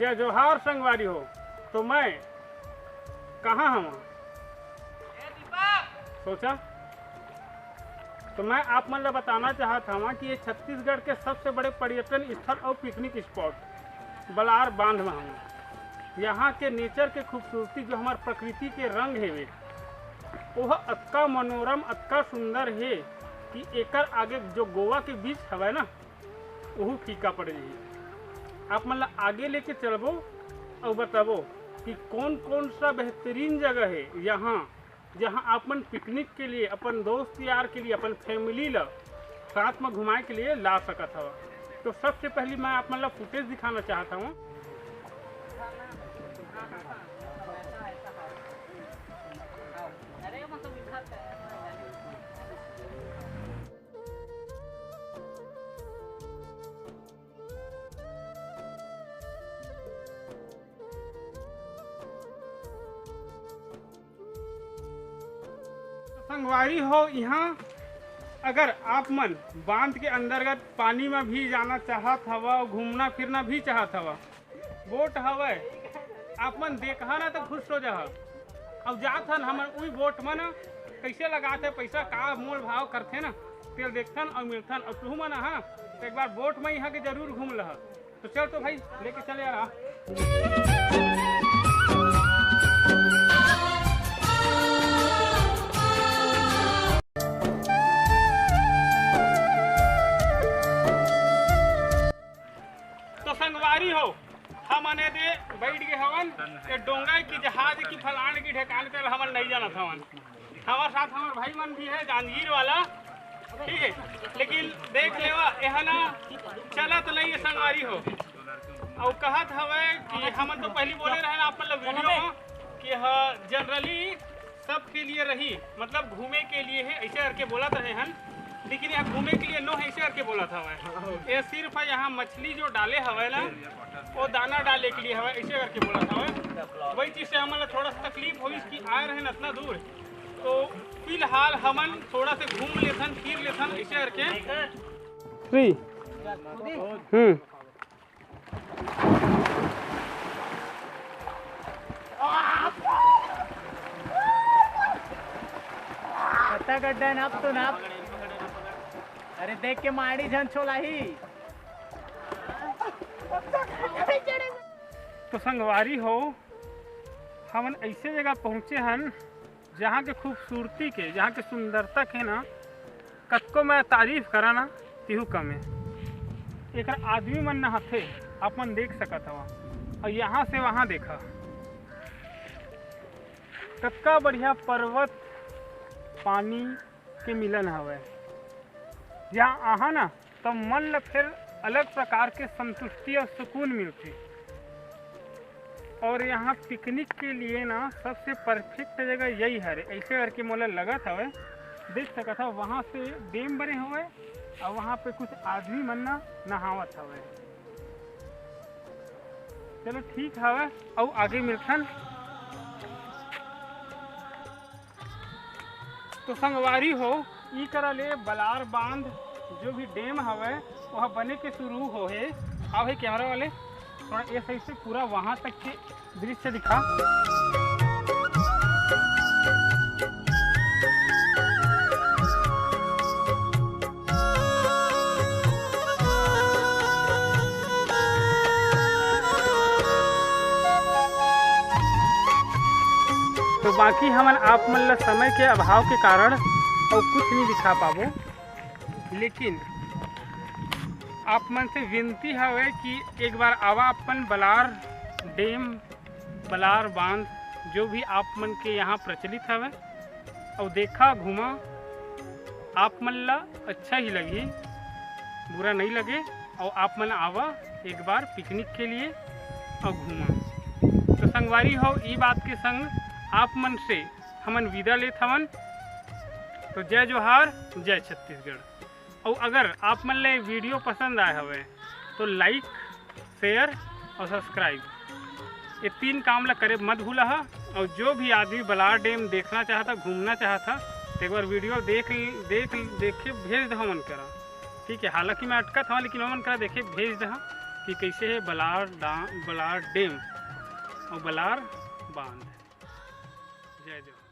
जय जोहार संगवारी हो। तो मैं कहाँ हूँ सोचा, तो मैं आप मन बताना चाहता हूँ कि ये छत्तीसगढ़ के सबसे बड़े पर्यटन स्थल और पिकनिक स्पॉट बलार बांध में हूँ। यहाँ के नेचर के खूबसूरती जो हमारे प्रकृति के रंग है वह अतका मनोरम अतका सुंदर है कि एकर आगे जो गोवा के बीच हवा ना वह फीका पड़ जाइए। आप मतलब आगे लेके चलबो और बताबो कि कौन कौन सा बेहतरीन जगह है यहाँ जहाँ आप मन पिकनिक के लिए अपन दोस्त यार के लिए अपन फैमिली ला साथ में घुमाए के लिए ला सकत हवा। तो सबसे पहले मैं आप मतलब फुटेज दिखाना चाहता हूँ। संगवारी हो, यहाँ अगर आप मन बांध के अंतर्गत पानी में भी जाना चाहत हवा, घूमना फिरना भी चाहत हवा, बोट हवा आप मन देखा ना तो खुश हो जा। अब जात हन हमन वही बोट में ना कैसे लगाते पैसा का मोल भाव करते ना तेल देखथन और मिलथन। और तू मन हाँ तो एक बार बोट में यहाँ के जरूर घूम लह। तो चल तो भाई लेके चले यार। संगवारी हो, हम अने दे बैठ गए हवन ये डोंगा की जहाज की फलान की ठेकाने पे हमन नहीं जाना था। हमारे साथ हमारे भाई मन भी है जांजगीर वाला, ठीक है, लेकिन देख लेवा यह ना चला तो नहीं है संगवारी हो। और कहत हवे कि हमन तो पहले बोले रहे आप मतलब वीडियो में कि जनरली सबके लिए रही मतलब घूमे के लिए है ऐसे करके बोला तो है हन, लेकिन यहाँ घूमे के लिए नो ऐसे करके बोला था मैं। ये सिर्फ यहाँ मछली जो डाले हवे ना वो दाना डाले के लिए हवे ऐसे करके बोला था। वही चीज़ से हमारा थोड़ा सा तकलीफ हुई कि आए रहे इतना दूर, तो फिलहाल हमन थोड़ा से घूम लेथन फिर लेथन ऐसे करके। गड्ढा नाप तो नाप, अरे देख के माड़ी झन छोला ही। तो संगवारी हो, हम ऐसे जगह पहुँचे हन जहाँ के खूबसूरती के जहाँ के सुंदरता के ना कतको मैं तारीफ करा ना तिहू कम है। एक आदमी मन नहाथे आप मन देख सकत हवा, और यहाँ से वहाँ देखा कतका बढ़िया पर्वत पानी के मिलन हवे। यहाँ आहा ना तो मन ल फिर अलग प्रकार के संतुष्टि और सुकून मिलती। और यहाँ पिकनिक के लिए ना सबसे परफेक्ट जगह यही है। ऐसे करके मोला लगा था वे देख सका था वहाँ से डैम बने हुए और वहाँ पे कुछ आदमी मन ना नहावत हवे। चलो ठीक हवे और आगे मिलथन। तो संगवारी हो ई करा ले बलार बांध जो भी डैम हवे वह बने के शुरू हो है। हाँ भाई कैमरा वाले थोड़ा ये सही से पूरा वहाँ तक के दृश्य दिखा। तो बाकी हमन आप मन समय के अभाव के कारण और कुछ नहीं दिखा पाबो, लेकिन आप मन से विनती है कि एक बार आवा अपन बलार डैम बलार बांध जो भी आप मन के यहाँ प्रचलित है और देखा घूमा आप मन ला अच्छा ही लगी बुरा नहीं लगे। और आप मन आवा एक बार पिकनिक के लिए और घूमा। तो संगवारी हो ई बात के संग आप मन से हमन विदा लेत हवन। तो जय जोहार जय छत्तीसगढ़। और अगर आप मन ले वीडियो पसंद आए हवे तो लाइक शेयर और सब्सक्राइब ये 3 काम ला करे मत भूला। और जो भी आदमी बलार डैम देखना चाहता घूमना चाहता तो एक बार वीडियो देखे भेज दो मन करा, ठीक है। हालांकि मैं अटकत हूँ लेकिन मन करा देखे भेज दो कि कैसे है बलार डैम और बलार बांध। जय जवान।